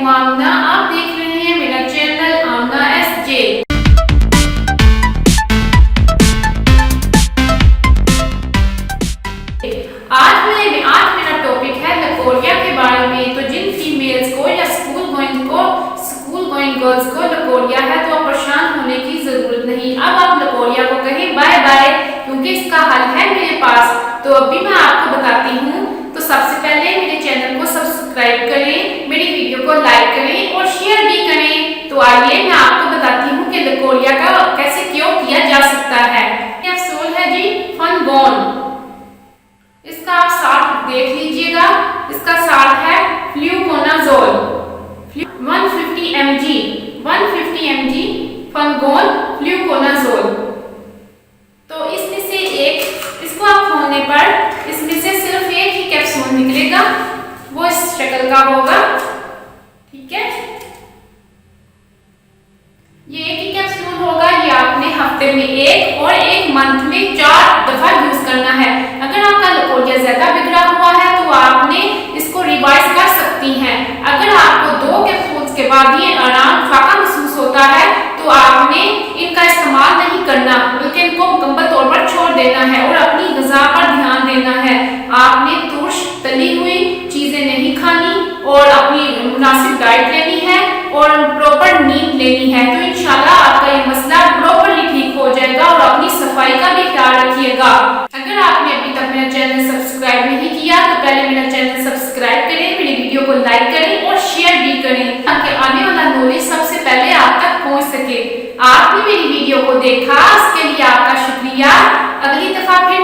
हूँ आमना। आप देख रहे हैं मेरा चैनल आमना SJ। आज मेरा टॉपिक है लकोरिया के बारे में। तो जिन फीमेल्स को या स्कूल गोइंग गर्ल्स को लकोरिया है तो आप परेशान होने की जरूरत नहीं। अब आप लकोरिया को कहें बाय बाय, क्योंकि इसका हल है मेरे पास। तो अभी मैं आपको बताती हूँ। तो सबसे पहले मेरे चैनल को सब्सक्राइब करें, मेरी वीडियो को लाइक करें और शेयर भी करें। तो आइए मैं आपको बताती हूँ कि लकोरिया का कैसे क्यों किया जा सकता है। कैप्सूल है जी फनगोन। इसका आप साल्ट देख लीजिएगा। इसका साल्ट है फ्लूकोनाजोल 150 mg फनगोन फ्लूकोनाजोल। तो इसमें से इसको आप खोलने पर इसमें से सिर्फ एक ही कैप्सूल निकलेगा, वो इस शक्ल का होगा। ठीक है, ये एक ही कैप्सूल होगा। ये आपने हफ्ते में एक और एक मंथ में 4 दफा यूज करना है। अगर आपका लकोरिया ज्यादा बिगड़ा हुआ है तो आपने इसको रिवाइज कर सकती हैं। अगर आपको 2 कैप्सूल्स के बाद ये आराम फाका महसूस होता है तो आपने इनका इस्तेमाल नहीं करना, बल्कि इनको मुकम्मल तौर पर छोड़ देना है और अपनी ग़िज़ा पर ध्यान देना है। आपने तुर्श तली हुई चीजें नहीं खानी और अपनी मुनासिब डाइट लेनी है और प्रॉपर नींद लेनी है। तो इंशाल्लाह आपका ये मसला प्रॉपरली ठीक हो जाएगा। और अपनी सफाई का भी ख्याल रखिएगा। अगर आपने अभी तक मेरा चैनल सब्सक्राइब नहीं किया तो पहले मेरा चैनल सब्सक्राइब करें, मेरी वीडियो को लाइक करें और शेयर भी करें, ताकि आने वाला नॉलेज सबसे पहले आप तक पहुंच सके। आपने मेरी वीडियो को देखा, इसके लिए आपका शुक्रिया। अगली दफा फिर